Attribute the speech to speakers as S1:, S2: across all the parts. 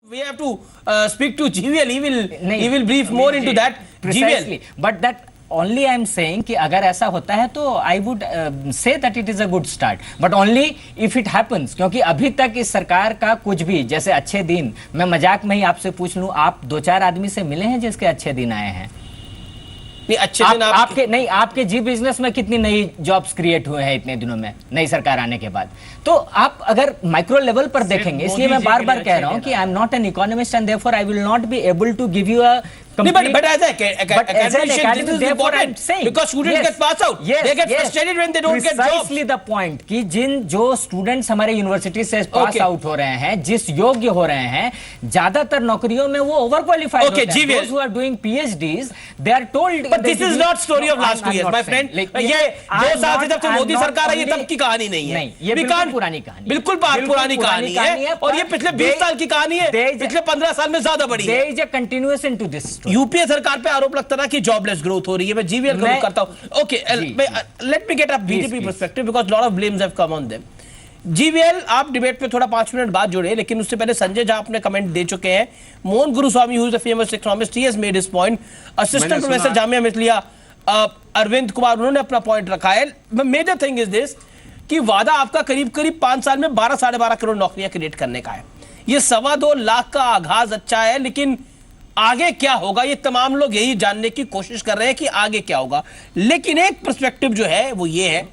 S1: We have to speak to GVL. He will brief more into that.
S2: Precisely. But that only I am saying कि अगर ऐसा होता है तो I would say that it is a good start. But only if it happens. क्योंकि अभी तक इस सरकार का कुछ भी जैसे अच्छे दिन, मैं मजाक में ही आपसे पूछ लूं, आप 2-4 आदमी से मिले हैं जिसके अच्छे दिन आए हैं?
S1: नहीं, अच्छे दिन
S2: आपके जी बिजनेस में कितनी नई जॉब्स क्रिएट हुए हैं इतने दिनों में नई सरकार आने के बाद? तो आप अगर माइक्रो लेवल पर देखेंगे, इसलिए मैं बार बार कह रहा हूं कि I am not an economist and therefore I will not be able to give you a
S1: But as an academician, this is important because students get pass out. They get frustrated when they don't get jobs.
S2: Precisely the point कि जो students हमारे university से pass out हो रहे हैं, जिस योग्य हो रहे हैं, ज्यादातर नौकरियों में वो ओवर क्वालिफाइड होते हैं. Those who are doing PhDs, they are told.
S1: But this is not story of last 2 years, my friend. ये 2 साल से जब से मोदी सरकार आई है तब की कहानी नहीं है.
S2: ये बिल्कुल पुरानी कहानी.
S1: बिल्कुल पुरानी कहानी है और ये पिछले 20 साल की कहानी है. पिछले 15 साल में ज्यादा बड़ी है.
S2: There is a continuation to this.
S1: UPA सरकार पे आरोप लगता था कि जॉबलेस ग्रोथ हो रही है. मैं जीवीएल का करता हूं. Okay, let me get a BJP perspective because lot of blames have come on them. GVL, आप डिबेट पे थोड़ा 5 मिनट बाद जुड़े, लेकिन उससे पहले संजय झा अपने कमेंट दे चुके हैं. Mohan Guruswamy, who is the famous economist, he has made his point. Assistant professor Jamia Millia Arvind Kumar, उन्होंने अपना पॉइंट रखा है. मेजर थिंग इज दिस कि वादा आपका करीब 5 साल में 12-12.5 करोड़ नौकरियां क्रिएट करने का है. ये 2.25 लाख का आगाज अच्छा है, लेकिन आगे क्या होगा ये तमाम लोग यही जानने की कोशिश कर रहे हैं कि आगे क्या होगा. लेकिन एक पर्सपेक्टिव जो है वो ये है,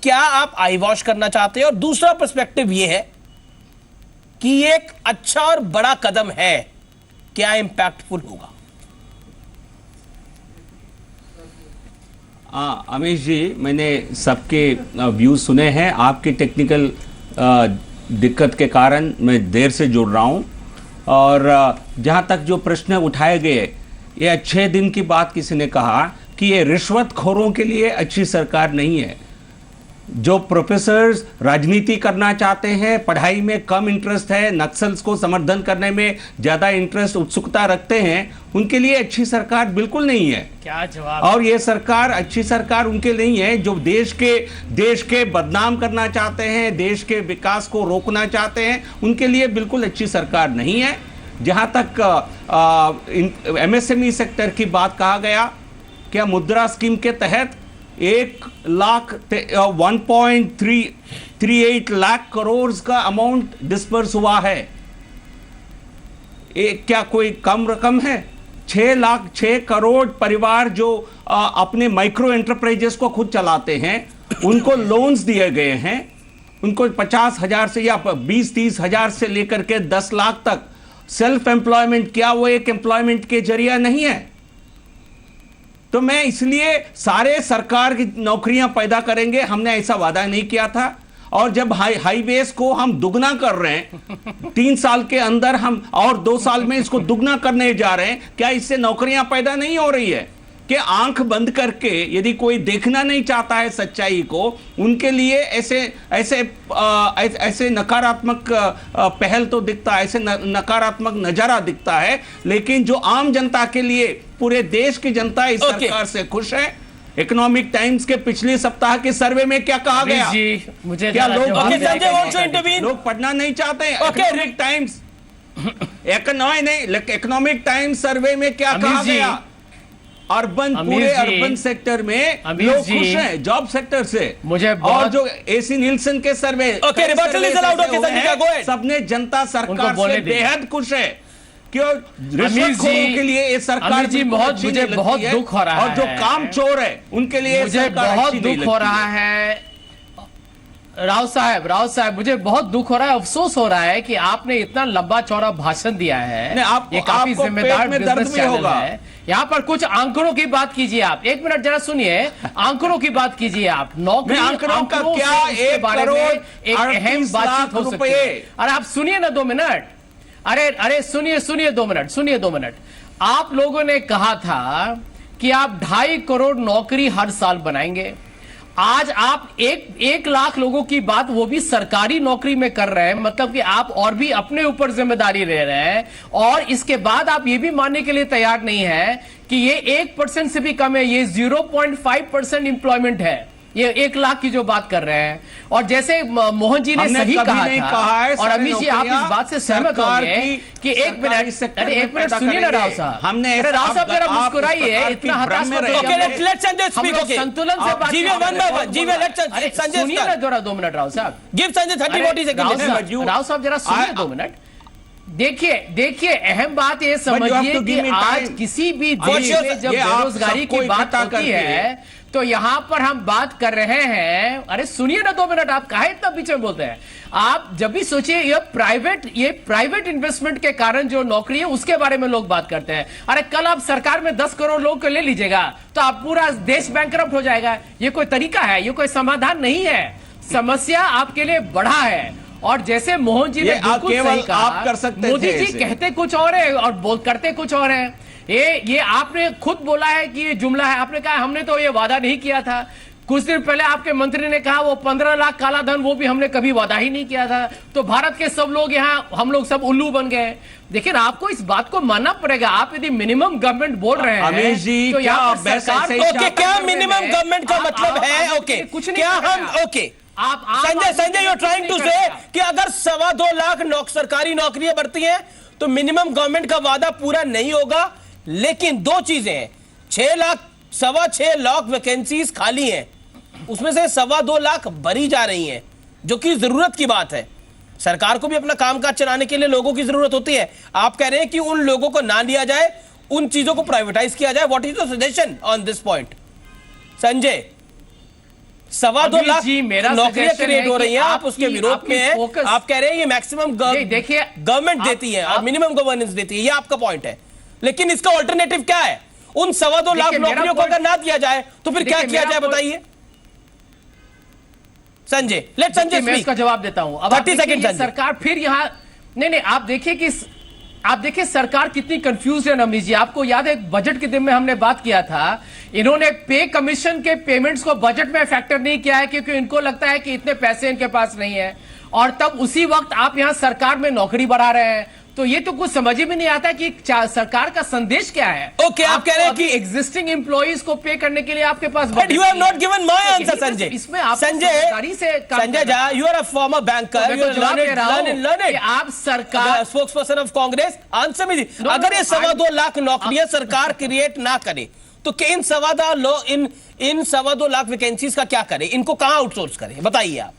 S1: क्या आप आई वॉश करना चाहते हैं? और दूसरा पर्सपेक्टिव ये है कि ये एक अच्छा और बड़ा कदम है, क्या इंपैक्टफुल होगा?
S3: अमीश जी, मैंने सबके व्यूज सुने हैं. आपकी टेक्निकल दिक्कत के कारण मैं देर से जुड़ रहा हूं. और जहां तक जो प्रश्न उठाए गए, ये अच्छे दिन की बात किसी ने कहा कि ये रिश्वतखोरों के लिए अच्छी सरकार नहीं है. जो प्रोफेसर्स राजनीति करना चाहते हैं, पढ़ाई में कम इंटरेस्ट है, नक्सल्स को समर्थन करने में ज़्यादा इंटरेस्ट, उत्सुकता रखते हैं, उनके लिए अच्छी सरकार बिल्कुल नहीं है.
S1: क्या जवाब?
S3: और ये सरकार अच्छी सरकार उनके नहीं है जो देश के बदनाम करना चाहते हैं, देश के विकास को रोकना चाहते हैं. उनके लिए बिल्कुल अच्छी सरकार नहीं है. जहाँ तक MSME सेक्टर की बात कहा गया, क्या मुद्रा स्कीम के तहत 1.38 लाख करोड़ का अमाउंट डिस्पर्स हुआ है. क्या कोई कम रकम है? 6 करोड़ परिवार जो अपने माइक्रो एंटरप्राइजेस को खुद चलाते हैं, उनको लोन्स दिए गए हैं. उनको 50,000 से या 20-30 हजार से लेकर के 10 लाख तक सेल्फ एम्प्लॉयमेंट. क्या वो एक एम्प्लॉयमेंट के जरिया नहीं है? तो मैं इसलिए सारे सरकार की नौकरियां पैदा करेंगे, हमने ऐसा वादा नहीं किया था. और जब हाईवेज को हम दुगना कर रहे हैं 3 साल के अंदर, हम और 2 साल में इसको दुगना करने जा रहे हैं, क्या इससे नौकरियां पैदा नहीं हो रही है? कि आंख बंद करके यदि कोई देखना नहीं चाहता है सच्चाई को, उनके लिए ऐसे नकारात्मक पहल तो दिखता है, ऐसे नकारात्मक नजारा दिखता है. लेकिन जो आम जनता के लिए, पूरे देश की जनता इस सरकार से खुश है. इकोनॉमिक टाइम्स के पिछले सप्ताह के सर्वे में क्या कहा गया?
S1: मुझे
S3: क्या लोग पढ़ना नहीं चाहते? इकोनॉमिक टाइम्स इकोनॉमिक टाइम्स सर्वे में क्या कहा गया? पूरे अर्बन सेक्टर में लोग खुश हैं जॉब सेक्टर से. और जो AC निल्सन के सर्वे, सबने जनता सरकार से बेहद खुश है. क्यों? रिश्वतखोरों के लिए ये सरकार
S4: मुझे बहुत दुख हो रहा है.
S3: और जो काम चोर है उनके लिए
S4: मुझे बहुत दुख हो रहा है. राव साहब, मुझे बहुत दुख हो रहा है, अफसोस हो रहा है कि आपने इतना लंबा चौड़ा भाषण दिया है. ये काफी जिम्मेदार बिजनेस चैनल है. यहाँ पर कुछ आंकड़ों की बात कीजिए आप. 1 मिनट जरा सुनिए, आंकड़ों की बात कीजिए आप. नौकरी आंकड़ों का क्या, 1 बारे में एक अहम बातचीत हो सकती है. अरे आप सुनिए ना 2 मिनट. अरे सुनिए 2 मिनट. आप लोगों ने कहा था कि आप 2.5 करोड़ नौकरी हर साल बनाएंगे. आज आप 1 लाख लोगों की बात, वो भी सरकारी नौकरी में कर रहे हैं. मतलब कि आप और भी अपने ऊपर जिम्मेदारी ले रहे हैं. और इसके बाद आप ये भी मानने के लिए तैयार नहीं है कि ये 1% से भी कम है. ये 0.5% एम्प्लॉयमेंट है. ये 1 लाख की जो बात कर रहे हैं, और जैसे मोहन जी ने सही कहा था, और अमित जी आप इस बात से सहमत होंगे कि 1 मिनट, अरे 1 मिनट सुनिए ना राव साहब,
S3: हमने
S4: राव साहब जरा मुस्कुराइए, इतना हताश मत होइए। संतुलन से बात सुनिए ना जरा 2 मिनट राव साहब,
S1: गिव संजय 30-40 सेकंड।
S4: राव साहब जरा सुनिए 2 मिनट। देखिए अहम बात ये समझिए कि आज किसी भी देश में जब बेरोजगारी की बात होती है तो यहां पर हम बात कर रहे हैं, अरे सुनिए ना 2 मिनट, आप काहे इतना पीछे बोलते हैं? आप जब भी सोचिए ये प्राइवेट इन्वेस्टमेंट के कारण जो नौकरी है उसके बारे में लोग बात करते हैं। अरे कल आप सरकार में 10 करोड़ लोग को ले लीजिएगा तो आप पूरा देश बैंकरप्ट हो जाएगा। ये कोई तरीका है? ये कोई समाधान नहीं है। समस्या आपके लिए बढ़ा है, और जैसे मोहन जी ने बिल्कुल सही कहा,
S3: आप कर सकते
S4: मोदी जी कहते कुछ और है और करते कुछ और है। ये आपने खुद बोला है कि ये जुमला है, आपने कहा हमने तो ये वादा नहीं किया था। कुछ दिन पहले आपके मंत्री ने कहा वो 15 लाख काला धन, वो भी हमने कभी वादा ही नहीं किया था। तो भारत के सब लोग यहाँ, हम लोग सब उल्लू बन गए। लेकिन आपको इस बात को मानना पड़ेगा, आप यदि मिनिमम गवर्नमेंट बोल रहे हैं तो यहाँ पर सरकार,
S1: क्या मिनिमम गवर्नमेंट का मतलब है? ओके, क्या हम, okay, Sanjay you are trying to say कि अगर 2.25 लाख सरकारी नौकरियां बढ़ती हैं तो मिनिमम गवर्नमेंट का वादा पूरा नहीं होगा। लेकिन 2 चीजें हैं, 6 लाख वैकेंसीज खाली हैं, उसमें से 2.25 लाख भरी जा रही हैं, जो कि जरूरत की बात है। सरकार को भी अपना कामकाज चलाने के लिए लोगों की जरूरत होती है। आप कह रहे हैं कि उन लोगों को ना लिया जाए, उन चीजों को प्राइवेटाइज किया जाए। What is the suggestion on this point Sanjay? 2.25 lakh नौकरियां क्रिएट हो रही हैं, आप उसके विरोध में हैं। आप कह रहे हैं ये मैक्सिमम
S4: देखिए
S1: गवर्नमेंट देती है और मिनिमम गवर्नेंस देती है, ये आपका पॉइंट है। लेकिन इसका ऑल्टरनेटिव क्या है? उन 2.25 लाख नौकरियों को अगर ना दिया जाए तो फिर क्या किया जाए, बताइए संजय। लेट संजय
S4: मैं इसका जवाब देता हूं। अब
S1: 30 सेकंड।
S4: सरकार फिर यहां नहीं, आप देखिए सरकार कितनी कंफ्यूज है अमित जी। आपको याद है बजट के दिन में हमने बात किया था, इन्होंने पे कमीशन के पेमेंट्स को बजट में फैक्टर नहीं किया है क्योंकि इनको लगता है कि इतने पैसे इनके पास नहीं है, और तब उसी वक्त आप यहां सरकार में नौकरी बढ़ा रहे हैं। तो ये तो कुछ समझ में नहीं आता कि सरकार का संदेश क्या है।
S1: ओके, आप कह रहे हैं कि
S4: एग्जिस्टिंग एम्प्लॉइज को पे करने के लिए आपके पास,
S1: but you have not given my answer Sanjay.
S4: इसमें आप
S1: Sanjay Jha, you are a former banker, you are learning,
S4: आप सरकार
S1: spokesperson of Congress, answer me. अगर ये 2.25 लाख नौकरियां सरकार क्रिएट ना करे तो इन 2.25 लाख वैकेंसीज का क्या करे? इनको कहां आउटसोर्स करें, बताइए आप।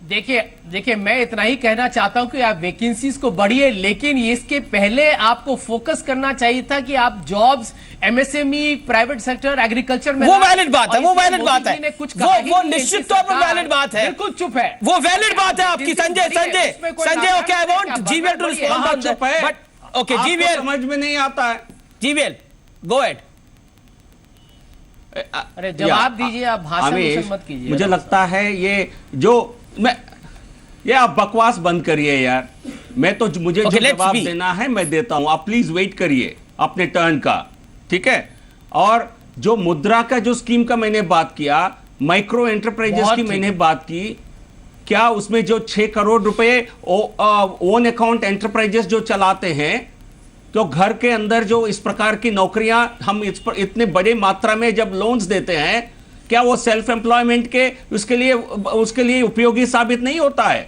S4: देखिए मैं इतना ही कहना चाहता हूं कि आप वैकेंसीज को बढ़िए, लेकिन इसके पहले आपको फोकस करना चाहिए था कि आप jobs, MSME, private sector, agriculture में,
S1: वो वैलिड बात है, वो वैलिड बात है, वो निश्चित तौर पर वैलिड बात है,
S4: बिल्कुल चुप है,
S1: वो वैलिड बात है आपकी Sanjay. Okay, I want GVL to respond, but okay GVL
S3: समझ में नहीं आता है।
S1: GVL go ahead.
S4: अरे जवाब दीजिए, आप भाषण मत कीजिए।
S3: मुझे लगता है ये आप बकवास बंद करिए यार। मैं तो मुझे जो जवाब देना है मैं देता हूं, आप प्लीज वेट करिए अपने टर्न का, ठीक है? और जो मुद्रा का जो स्कीम का मैंने बात किया, माइक्रो एंटरप्राइजेस की मैंने बात की, क्या उसमें जो 6 करोड़ रुपए ओन अकाउंट एंटरप्राइजेस जो चलाते हैं, तो घर के अंदर जो इस प्रकार की नौकरियां हम इतने बड़े मात्रा में जब लोन्स देते हैं, क्या वो सेल्फ एम्प्लॉयमेंट के उसके लिए उपयोगी साबित नहीं होता है?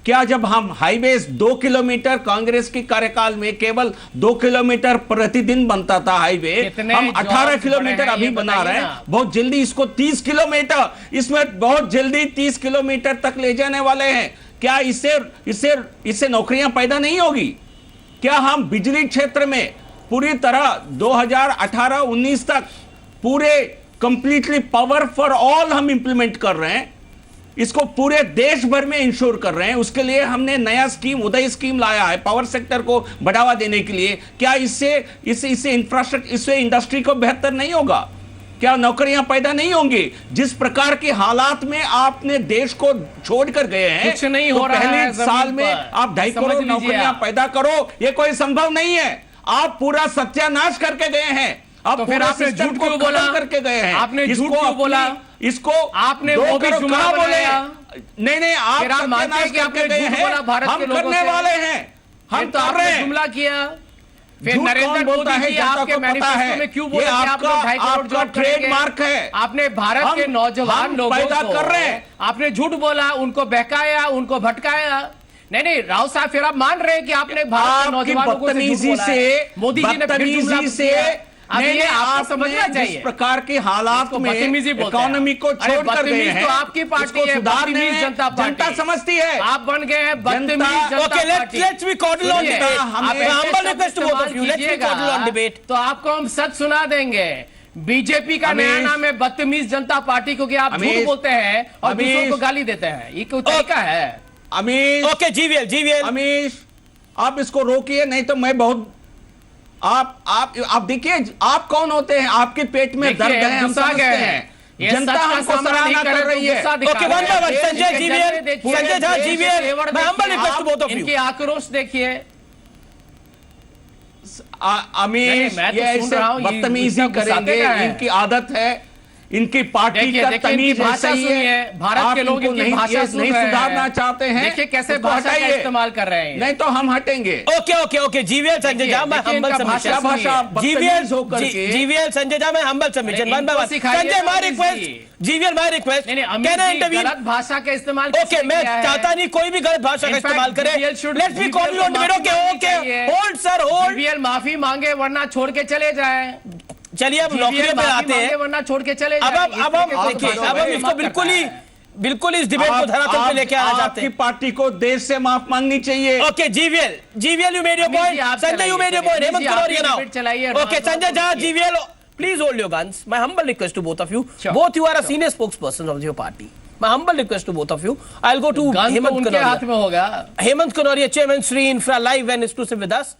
S3: क्या जब हम हाईवेज 2 किलोमीटर, कांग्रेस के कार्यकाल में केवल 2 किलोमीटर प्रतिदिन बनता था हाईवे, हम 18 किलोमीटर अभी बना रहे हैं, बहुत जल्दी इसको 30 किलोमीटर, इसमें बहुत जल्दी 30 किलोमीटर तक ले जाने वाले हैं। क्या इससे नौकरियां पैदा नहीं होगी? क्या हम बिजली क्षेत्र में पूरी तरह 2018-19 तक पूरे कंप्लीटली पावर फॉर ऑल हम इंप्लीमेंट कर रहे हैं, इसको पूरे देश भर में इंश्योर कर रहे हैं। उसके लिए हमने नया स्कीम, उदय स्कीम लाया है पावर सेक्टर को बढ़ावा देने के लिए। क्या इससे इंफ्रास्ट्रक्चर, इससे इंडस्ट्री को बेहतर नहीं होगा? क्या नौकरियां पैदा नहीं होंगी? जिस प्रकार के हालात में आपने देश को छोड़कर गए हैं,
S4: कुछ नहीं हो रहा है,
S3: पहले साल में आप 2.5 करोड़ नौकरियां पैदा करो, ये कोई संभव नहीं है। आप पूरा सत्यानाश करके गए हैं, आप
S4: फिर आपने झूठ क्यों बोला
S3: करके गए हैं?
S4: आपने झूठ क्यों बोला?
S3: इसको
S4: आपने वो भी जुमला
S3: बोले? नहीं, आप सत्यानाश करके गए हैं, हम करने वाले हैं, हम
S4: तो आपने जुमला किया। फिर
S3: झूठ
S4: नरेंद्र
S3: कौन बोलता
S4: मोदी
S3: है?
S4: जी
S3: जनता
S4: आपके
S3: को पता
S4: मैनिफेस्टो
S3: है।
S4: में क्यों
S3: ये
S4: बोले कि आप
S3: आपका
S4: लोग 2.5 करोड़
S3: आपका
S4: जॉब करेंगे?
S3: ट्रेडमार्क है।
S4: आपने भारत के नौजवान लोगों
S3: पैदा
S4: को
S3: कर रहे हैं।
S4: आपने झूठ बोला, उनको बहकाया, उनको भटकाया। नहीं राव साहब, फिर आप मान रहे हैं कि आपने भारत के नौजवान लोगों से झूठ बोला है। मोदी जी ने फिर जुमला किया। अब ये आपको समझना चाहिए।
S3: इस प्रकार के हालात में इकोनॉमी को छोड़कर गए हैं,
S4: तो आपकी पार्टी है,
S3: सुधारने
S4: बदतमीज जनता पार्टी
S3: जनता समझती है।
S4: आप बन गए हैं बदतमीज जनता
S1: Okay,
S4: party.
S1: let's be cordial on
S4: सुनिए,
S1: debate.
S4: आप
S1: मैं
S4: ऐसे
S1: humble
S4: शब्द
S1: request to both of you. Let's be
S4: कीजिएगा,
S1: cordial on debate.
S4: तो आपको हम सच सुना देंगे। बीजेपी का नया नाम है बदतमीज जनता पार्टी, क्योंकि आप झूठ बोलते हैं और दूसरों को गाली देते हैं। ये कोई तरीका है?
S3: Amish,
S1: Okay, GVL.
S3: अमीश, आप इसको रोकिए, नहीं तो मैं बहुत आप देखिए, आप कौन होते हैं? आपके पेट में दर्द है, हम समझते हैं। जनता हमको सराहना कर रही है।
S1: Okay, one by one. Sanjay Jha, GVL. मैं humble request to both of you.
S4: इनकी आक्रोश देखिए।
S3: अमीश,
S4: मैं तो
S3: ये
S4: सुन
S3: ऐसे
S4: रहा हूं, ये
S3: बदतमीजी
S4: गुस्सा
S3: करेंगे,
S4: गुस्साते का है।
S3: इनकी आदत है, इनकी पार्टी
S4: देखिए,
S3: का
S4: देखिए,
S3: तमीज
S4: इनकी भाषा
S3: ऐसा ही है।
S4: सुनिए, भारत के लोग इनकी भाषा सुन
S3: नहीं
S4: रहे हैं।
S3: सुधारना चाहते हैं।
S4: देखिए कैसे
S3: उसको
S4: भाषा का
S3: हटाइए।
S4: इस्तेमाल कर रहे हैं।
S3: नहीं तो हम हटेंगे।
S1: Okay, GVL संजय झा, मैं
S4: देखिए,
S1: humble
S4: इनका
S1: submission.
S4: भाषा
S3: भाषा
S1: GVL
S3: होकर के
S1: GVL संजय झा, मैं humble submission. One by
S4: इनको
S1: one.
S4: सिखाइए
S1: Sanjay, my
S4: Amit
S1: request.
S4: Ji.
S1: GVL, my request.
S4: नहीं,
S1: Can I
S4: Amit ji
S1: intervene?
S4: गलत भाषा का इस्तेमाल
S1: ओके,
S4: किसने
S1: मैं
S4: किया है?
S1: चाहता नहीं कोई भी गलत भाषा का
S4: In fact,
S1: इस्तेमाल करे।
S4: GVL should-
S1: let's be cordial on debate. Okay, hold sir, hold.
S4: GVL माफी मांगे वरना छोड़ के चले जाए।
S1: चलिए अब नौकरियों पे आते हैं।
S4: वरना छोड़ के चले
S1: अब
S4: जाए।
S1: हम देखिए, अब हम इसको बिल्कुल इस डिबेट को धरातल पे लेके आना चाहते
S3: आपकी
S1: हैं।
S3: पार्टी को देश से माफ मांगनी चाहिए।
S1: Okay, GVL you made your
S4: Amit ji,
S1: point.
S4: आप
S1: Sanjay you made your point. Hemant Kanauria
S4: debate चलाइए,
S1: now. Okay,
S4: Ram
S1: Sanjay Jha,
S4: Ram
S1: GVL, please hold your guns. My humble request to both of you.
S4: Sure.
S1: Both you are a senior spokesperson of your party. My humble request to both of you. I'll go to
S4: gun तो
S1: Hemant
S4: उनके हाथ
S1: Kanoria.
S4: में होगा।
S1: Hemant Kanoria, Chairman Sri Infra, live and exclusive with us.